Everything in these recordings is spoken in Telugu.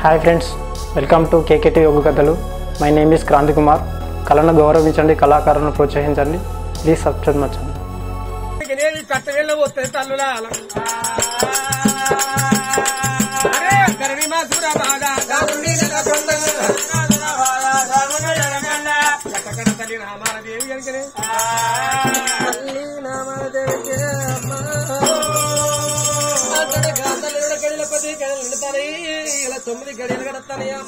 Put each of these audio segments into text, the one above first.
Hi friends, welcome to KKT యోగ కథలు. My name is Kranti Kumar. కళను గౌరవించండి, కళాకారులను ప్రోత్సహించండి. Please subscribe my channel. ఇలా 9 గడియలు గడతానయ్యా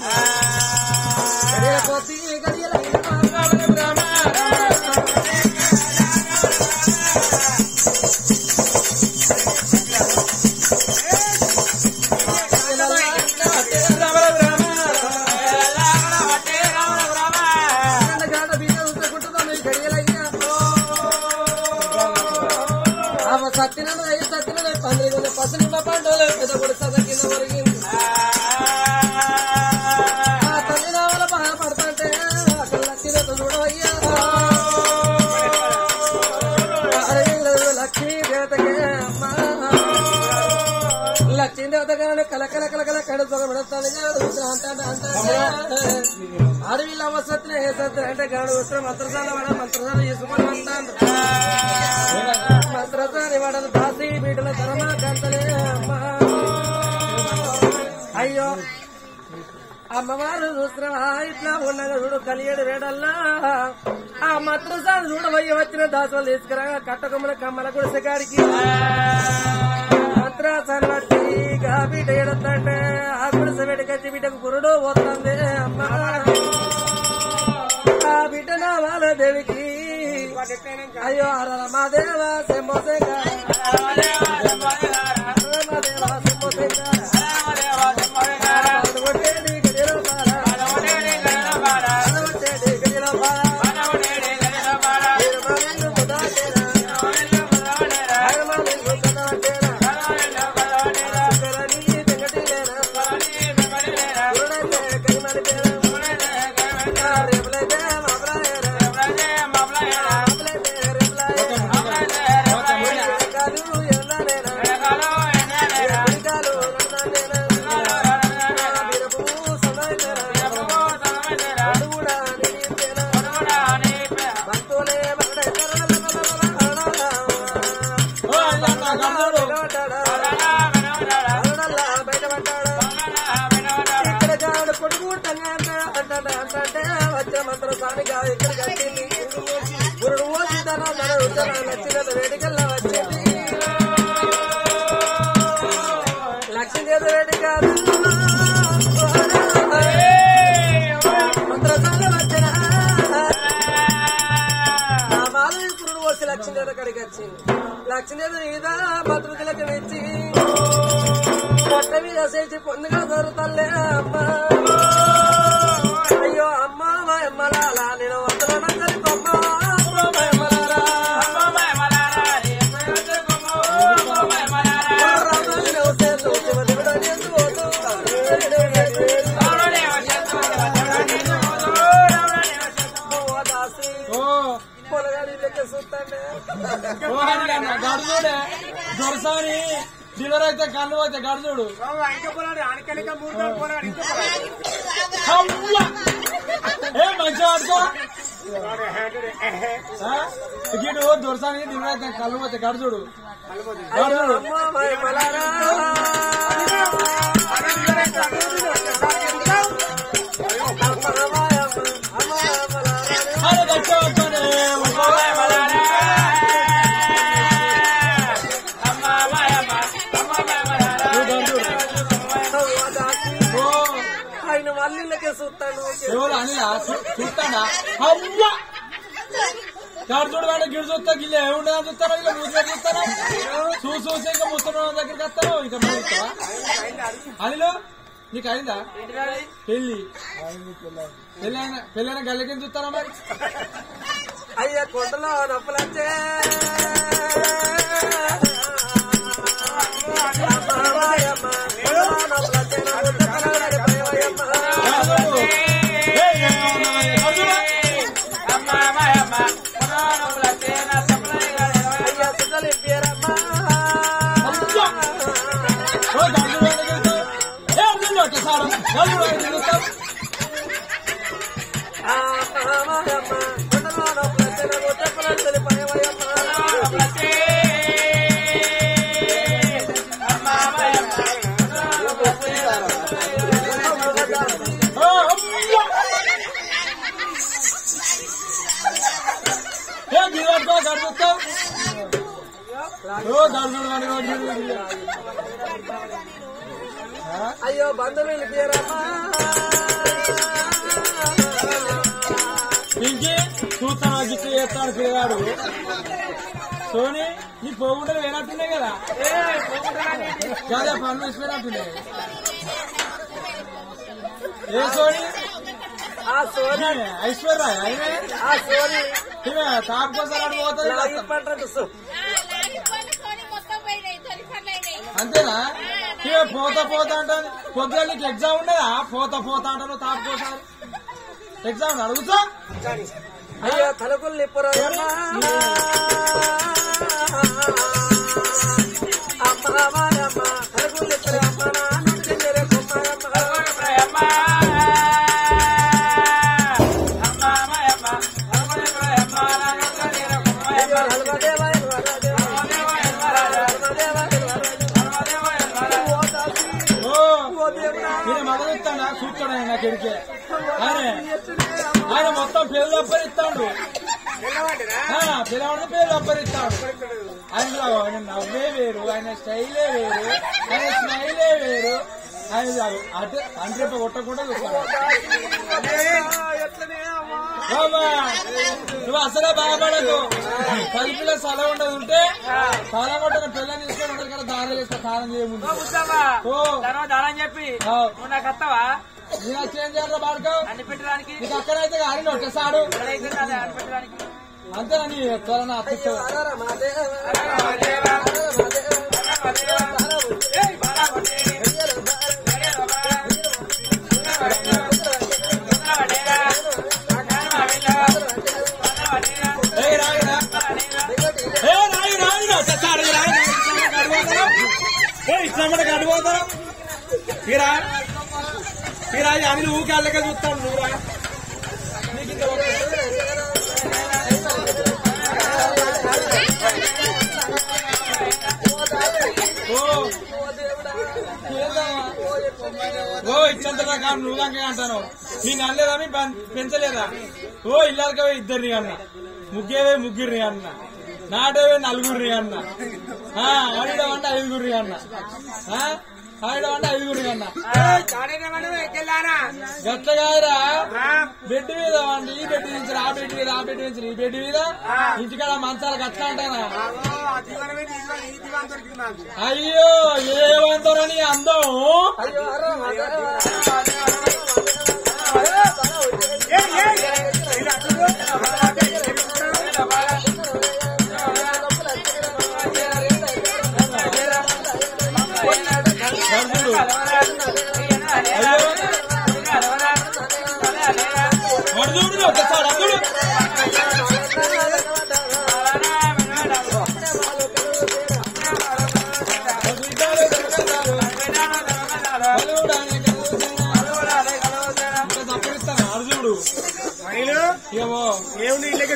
సత్యనారాయణ సత్యనారాయణ 12 పసలింబ పండుగలు పెద్ద కూడా కింద వరకు లక్ష్మీదేవతగానే కలకల కలకల కడుపుతాను అడవిలో అవసరం ఏ సత్యం అంటే గాడు వస్త్రం మంత్రసాల వాడ మంత్రసాల చేసుకొని అంటాను మంత్రసాని వాడలు దాసి బీటల ధరమా కంతలే అమ్మా అయ్యో అమ్మవారు చూస్తున్నావా ఇట్లా ఉండగా చూడు కలియడు వేడల్లా ఆ మంత్రసాని చూడబోయి వచ్చిన దాసులు తీసుకురా కట్టకొమ్మల కమ్మల గుడిసెగాడికి మంత్రసాని వచ్చి బిడ్డ ఎడతంటే ఆ గుడిసె బిడ్డకొచ్చి బిడ్డకు గురుడు పోతుంది అమ్మ ఆ బిడ్డ నా వాళ్ళ దేవికి అయ్యో రమాదేవ సెంబోసేగా వచ్చే మంత్రసానిగా ఇక్కడికి వచ్చింది గురుడు నచ్చిన వేడికల్లా వచ్చింది లక్ష్మీదేవ వేడి కాదు మంత్రసాల వచ్చిన ఆ మాలు గురుడు వచ్చి లక్ష్మీదేవ కడికి వచ్చింది లక్ష్మీదేవ మీద మంత్రులకు ఇచ్చి పొట్ట మీద చేసి పొందుగా దొరుకుతలే అమ్మా అయ్యో అమ్మ మయమ్మలాలా నేను వందలనందరి కొమ్మ పొలగాడి లెక్క చూస్తాండే గడుచుడే దొరసాని డెలివరీ అయితే కళ్ళు పోతే గడుచుడు మంచిగా ఆడుకో గిడు దొరసాని డెలివరీ అయితే కళ్ళు పోతే గడుచుడు ఆయన మళ్ళీకే చూస్తాను ఎవరు అనిలా చూస్తానా అవ్వా గడుచుడు వాడు గిడు చూస్తా గిల్ల ఏముండదని చూస్తారా ఇలా మూసిగా చూస్తారా చూసి ఇంకా ముసలి దగ్గరికి వస్తావు ఇంకా చూస్తావా అనిలో నీకు అయిందా పెళ్లి పెళ్ళైన గల్లకి చూస్తారా మరి అయ్యా కొండలో నొప్పులచ్చే సార్ అయ్యో బంధువులు పేరమ్మా ఇంకే చూస్తాను గిట్టు చేస్తాను పిల్లగాడు సోని నీ పోగుంటలు వేనట్టున్నాయి కదా చాలా పన్ను వేసిపోయినట్టున్నాయి ఏ సోని ఆ సోని ఐశ్వర్య అయినా ఆ సోని తాపు కోసం అడిగిపోతుంది అంతేనా ఇక పోతా పోతా అంటాను పొద్దున నీకు ఎగ్జామ్ ఉండదా పోతా పోతా అంటాను తాపు కోసం ఎగ్జామ్ అడుగుతా అయ్యో తలుపులు నిప్పురా అమ్మా తలుపులు నిప్పురా మొదలెత్తాను చూస్తాడు ఆయన నాకెడికే ఆయన మొత్తం పేరు అప్పరిస్తాడు పిల్లవాడితే పేరు అప్పరిస్తాడు ఆయన నవ్వే వేరు ఆయన స్టైలే వేరు ఆయన స్మైలే వేరు ఆయన అంటే అంట్రెప్ప కొట్టకుండా చూస్తాడు నువ్వు అసలే బాధపడదు కలిపిలో సల ఉండదు ఉంటే చాలా కొట్టిన పిల్లని తీసుకొని ఉండదు కదా దారం చేస్తా దానం చేయముందు దానం చెప్పి నాకు వస్తావా నేను చేంజ్ చేయాలి బాడుకోవు నీకు అక్కడైతే కానీ నొట్టేసాడు అంతే నీ త్వరన అప్పిస్తావు ఇట్లా కడిపోతారా తీరా తీరా అని నువ్వు కాళ్ళకే చూస్తాను నువ్వురా ఓ ఇచ్చంతగా కాదు నువ్వు దాకా అంటాను నేను అనలేదా పెంచలేదా ఓ ఇల్లాలకే ఇద్దరిని అన్న ముగ్గేవే ముగ్గురిని అన్న నాటేవే నలుగురిని అన్న ఆడడం అంటే ఐదుగురిని అన్న ఆడడం అంటే ఐదుగురిని అన్న గట్లగారా బెడ్ మీద అండి ఈ బెడ్ నుంచి ఆ బెడ్ మీద ఆ బెడ్ నుంచి ఈ బెడ్ మీద ఇంటికాడ మంచాలు గట్ల అంటానా అయ్యో ఏమంటారని అందం వడుదూడు ఒకసారి అందుడు తప్పనిస్తాను అర్జునుడు ఏమో ఏముంది ఇళ్ళకి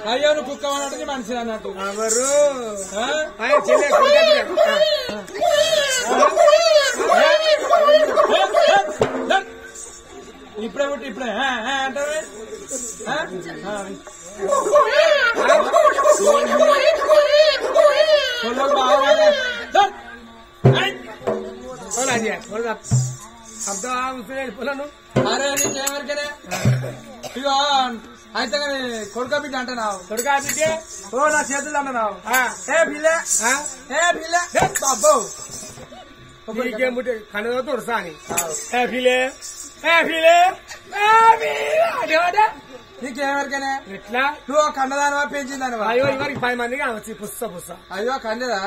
అయ్యో నువ్వు కుక్క అన్నట్టు మనిషి అన్నట్టు ఇప్పుడే పుట్టి ఇప్పుడే అంటారు అరే నీకేమరికనే ఇగో అయితే కొడుకా బిడ్డ అంటున్నావు కొడుకా బిడ్డే ఓ నా చేతులు అంటున్నావు ఏ పిల్లే ఏ పిల్లే బాబు నీకేం పుట్టి కనుక తుడసా అని ఏ పిల్లే ఏ పిల్లే నీకేమరికనే ఎట్లా నువ్వు కన్నదానివా పెంచిందానివా అయ్యో ఇవరికి 10 మంది కావచ్చు పుస్స అయ్యో కన్నదా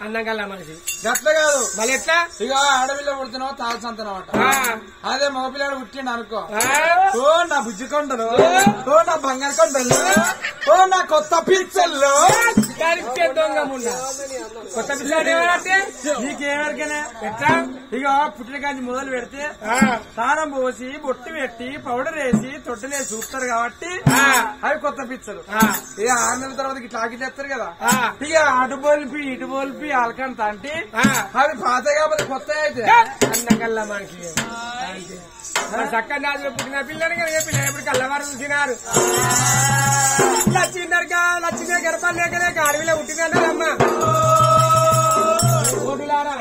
అన్నం కల్లా మనిషి గట్ల కాదు మళ్ళీ ఎట్లా ఇక ఆడపిల్ల పుడుతున్నావు తాల్సంతనమాట అదే మగపిల్లాడు పుట్టిండు అనుకో ఓ నా బుజ్జి కొండలు ఓ నా బంగారు కొండలు ఓ నా కొత్త పిచ్చల్లో దొంగ ముండ కొత్త పిల్లాడు ఏమంటే నీకేమరికనే ఎట్లా ఇక పుట్టిన కాంచి మొదలు పెడితే తానం పోసి బొట్టు పెట్టి పౌడర్ వేసి తొట్టలేసి చూస్తారు కాబట్టి అవి కొత్త పిచ్చలు ఇక 6 నెలల తర్వాత ఇట్లా ఆగితేస్తారు కదా ఇక అటు బోల్పి ఇటు బోల్పి అలకంత అంటే అవి పాత కాబట్టి కొత్త అయితే అన్నం కల్లా మనిషి చక్కని రాజులో పుట్టిన పిల్లలు పిల్లలు ఎప్పుడు కళ్ళవారు చూసినారు లచ్చిందే గర్భాలు లేకనే అడవిలో పుట్టిందన్నారమ్మా ఓటులారా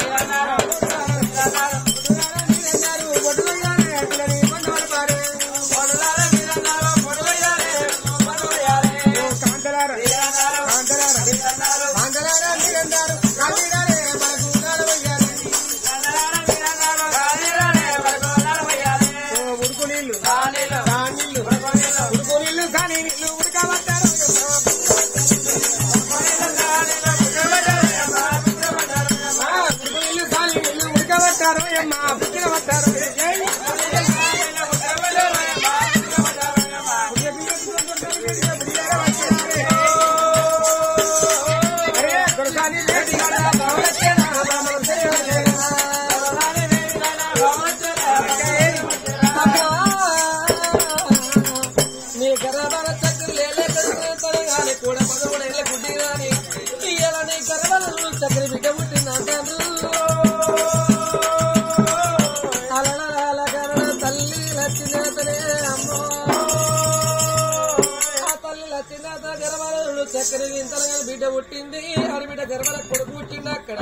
చక్కని బిడ్డ పుట్టిందంటారు తల్లి లక్ష్మీనాథనే అమ్మో ఆ తల్లి లక్ష్మీనాథ గర్భాలు చక్కని ఇంతగా బిడ్డ పుట్టింది ఆడి బిడ్డ గర్భాల కొడుకు పుట్టింది అక్కడ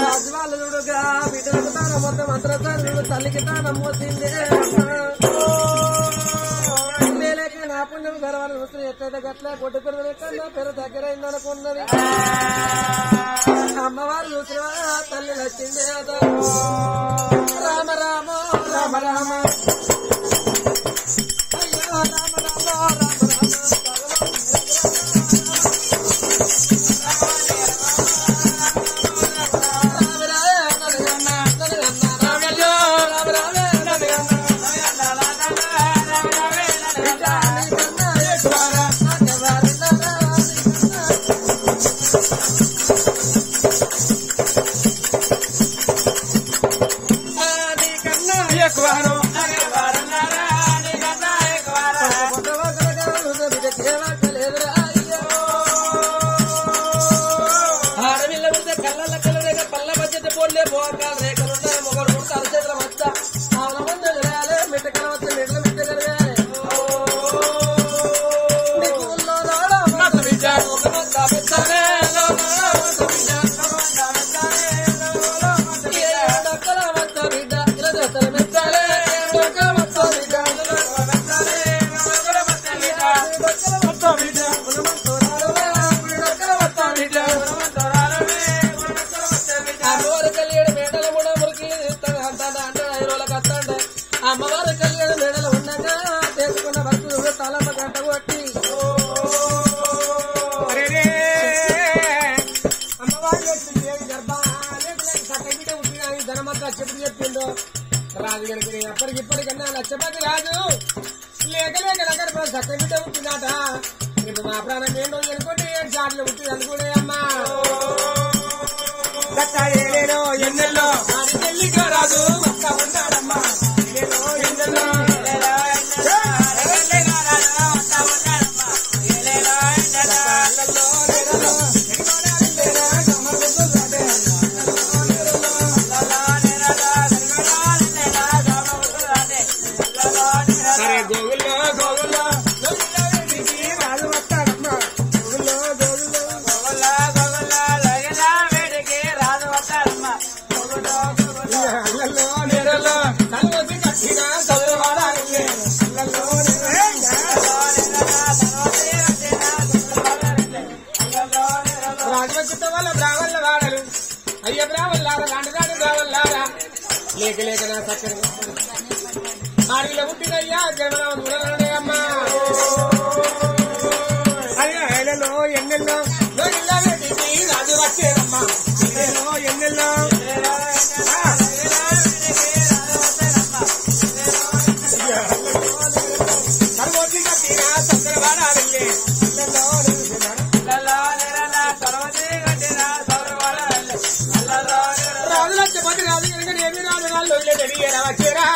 రాజువాళ్ళుడుగా బిడ్డలకు తాను మొత్తం మంత్రతాను తల్లికి తాను మోసింది నా పుణ్యం గర్వాలు చూస్తే ఎట్లయితే గట్ల కొట్టు పిల్లల కన్నా పెరు దగ్గరైందనుకున్నది అమ్మవారు చూసిన తల్లి వచ్చింది రామ రామ రామ రామ అయ్యో రామ రామ రామ అమ్మవారి కళ్యాణ మేడలు ఉండగా చేసుకున్న భక్తులు తలమ్మ గంట కొట్టి అమ్మవారి సక్కబిడ్డ పుట్టిన ధనమంతా చెప్పిండు రాజు గడికి అప్పటికిప్పటికన్నా లక్షపతి రాజు లేక దగ్గర సక్కబిడ్డ పుట్టినాట ఇప్పుడు మా ప్రాణం ఏంటో అనుకోండి చాట్లు పుట్టింది అనుకోలే అమ్మా ఎన్నెల్లో రాజు ఉన్నాడమ్మా అయ్య బ్రాహ్మణులారా లాంటి బ్రాహ్మణులారా లేక లేక నా చక్కని ఆడిలో పుట్టినయ్యా జన్మనామం ఎన్నెల్లో ఎన్నెల్లో రాజు వచ్చేదమ్మా ఎన్నెల్లో సర్వోద్దిగా తీరా తొందరవాడ వెళ్ళి రాజు లక్షపతి రాజు కనుక ఏమి రాజు వాళ్ళు అడిగారా వచ్చేరా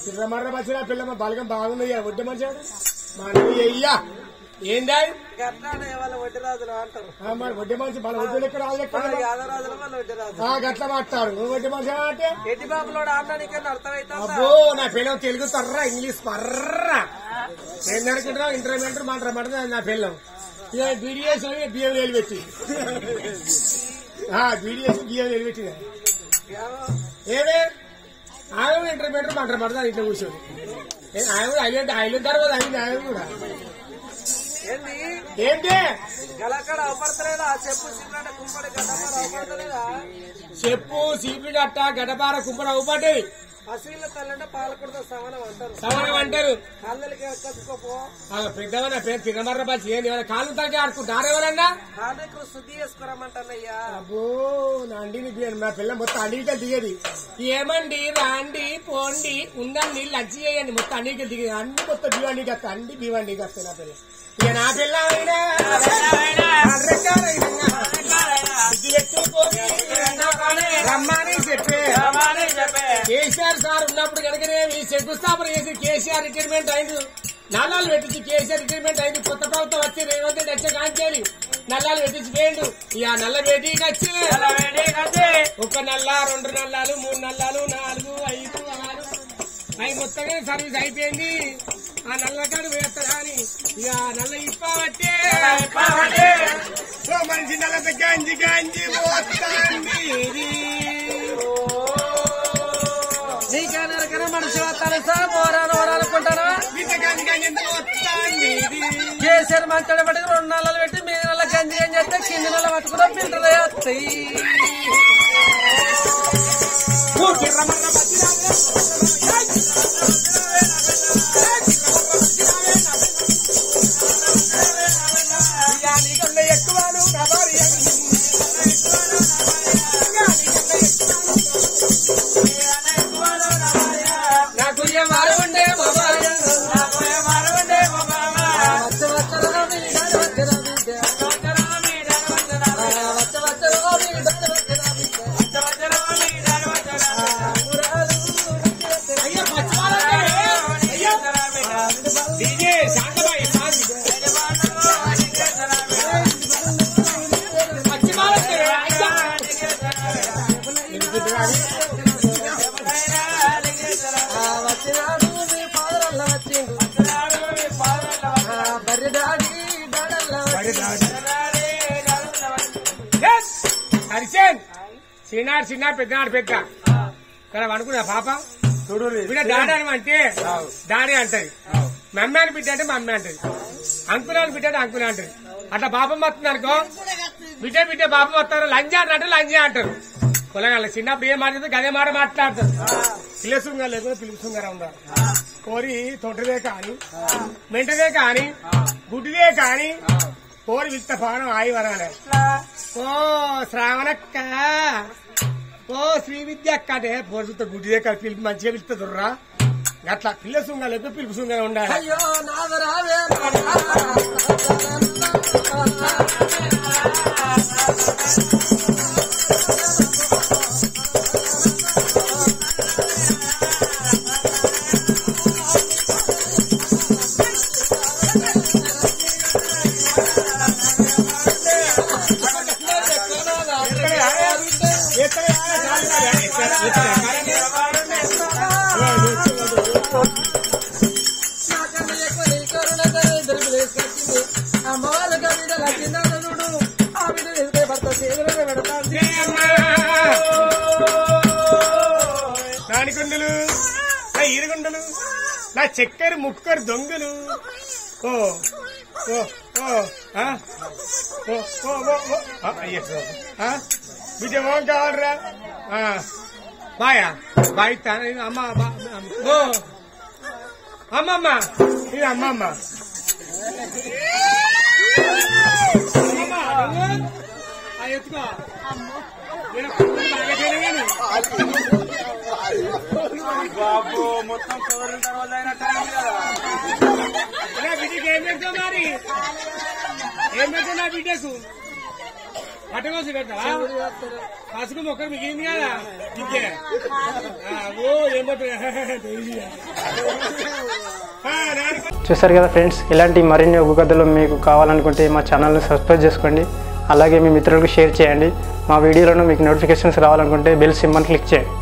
చిర్రమర్ర వచ్చిన పిల్లమ్మ బలగం బాగుంది ఒడ్డు మంచి మా నువ్వు అయ్యా ఏందా మరి ఒడ్డు మనిషి మన ఒడ్డు ఎక్కడ గట్ల మాట్లాడు నువ్వు ఒడ్డు మనిషి అంటే అబ్బో నా పిల్లలు తెలుగు తర్రా ఇంగ్లీష్ పర్రా నేను అనుకుంటున్నావు ఇంటర్మీడియట్ మాట్లాడమంటే నా పిల్లం ఇక బీడీఎస్ బియ్యం వేలు పెట్టి బీడీఎస్ బియ్యం వేలు పెట్టి ఏమే ఆయన ఇంటర్మీడియట్ మాట్లాడతా ఇంట్లో కూర్చొని ఆయన ఐలెండ్ తర్వాత అయింది ఆయన కూడా ఏంటి చెప్పు సీపి గట్ట గడపార కుంపడ ఊపటి సవనం అంటారు పెద్దవన్న పేరు తినమర్ర బస్ ఏంది కాళ్ళు తగ్గి ఆడుకుంటారు ఎవరన్నా శుద్ధి చేసుకోరమ్మంటానయ్యా అబ్బో నా అండిని మా పిల్ల మొత్తం అన్నిటికీ దిగేది ఏమండి రాండి పోండి ఉండండి లంచ్ చేయండి మొత్తం అన్నిటికీ దిగేది అన్ని మొత్తం బివాండికి వస్తాయి అన్ని బివాండికి వస్తాయి నా పిల్ల ఇక నా పిల్ల రమ్మని చెప్పే కేసీఆర్ సార్ ఉన్నప్పుడు కనుకనే శంకుస్థాపన చేసి కేసీఆర్ రిటైర్మెంట్ అయింది నల్లాలు పెట్టించి కేసీఆర్ రిటైర్మెంట్ అయింది కొత్త ప్రభుత్వం వచ్చి రేవంత్ రెడ్డి వచ్చే కాంచేది నల్లాలు పెట్టించి వేయండు ఇక నల్ల బేటీకి వచ్చి ఒక నల్ల 2 నల్లాలు 3 నల్లాలు 4 5 6 అవి మొత్తంగా సర్వీస్ అయిపోయింది ఆ నల్లకాడు వేస్తారా అని ఇక నల్ల ఇప్పబట్టే మంచి నల్ల గంజి గంజి నీకైనా మనిషి వస్తాను సార్ ఓరాలనుకుంటానా కేసీఆర్ మంచాడు పట్టి 2 నెలలు పెట్టి మీ నెల గంజి గంజి చేస్తే కింది నెల పట్టుకున్నా పిల్లలు వస్తాయి ఎక్కువను నాకు ఏమారు ఉండే చిన్నాడు చిన్నాడు పెద్దనాడు పెద్ద కదా అనుకున్నా పాప బిడ్డ డాడీ అంటే డాడీ అంటది మమ్మీ అని బిడ్డ అంటే మమ్మీ అంటది అంకురాని బిడ్డ అంటే అంకురా అంటది అట్లా పాపం వస్తుంది అనుకో బిడ్డ బిడ్డ పాపం వస్తారు లంజా అంటే లంజా అంటారు పొలగాళ్ళ చిన్నప్పుడు ఏం మాట్లాడుతుంది గదే మాట మాట్లాడతారు పిల్లసుంగా లేకపోతే పిలుసుంగారా ఉండాలి కోరి తొంటదే కాని మెంటదే కాని గుడ్డిదే కాని కోరి విత్త పానం ఆయి వరాలే ఓ శ్రావణక్క ఓ శ్రీ విద్య అక్క అంటే పోరుతో గుడ్డిదే కాదు పిలుపు మంచిగా పిలుస్తా దుర్రా అట్లా పిల్లసుంగా లేకపోతే పిలుపుసుంగా ఉండాలి అయ్యో నాదరావే అమ్మవాళ్ళ కవిడల చిన్నడు ఆ బిడ్డ వెళ్తే భర్త చేతులను పెడతాంది నానికొండలు నా ఈరుగుండలు నా చక్కెర ముక్కరు దొంగలు ఓ బిడ్డ ఏం కావాలరా బాయా బాయ్ అమ్మ అమ్మమ్మ ఇది అమ్మమ్మ ఎత్తుకో బాబు మొత్తం కవర్ తర్వాత అయినా టైం కదా బిడ్డకి ఏం పెడతావు మరి ఏం పెడతావు నా బిడ్డకు పట్టకోసి పెడతావా పసుకు మొక్కలు మిగిలింది కదా బిడ్డే ఏం చూసారు కదా ఫ్రెండ్స్, ఇలాంటి మరిన్ని ఒగ్గు కథలు మీకు కావాలనుకుంటే మా ఛానల్ని సబ్స్క్రైబ్ చేసుకోండి. అలాగే మీ మిత్రులకు షేర్ చేయండి. మా వీడియోలను మీకు నోటిఫికేషన్స్ రావాలనుకుంటే బెల్ సింబల్ క్లిక్ చేయండి.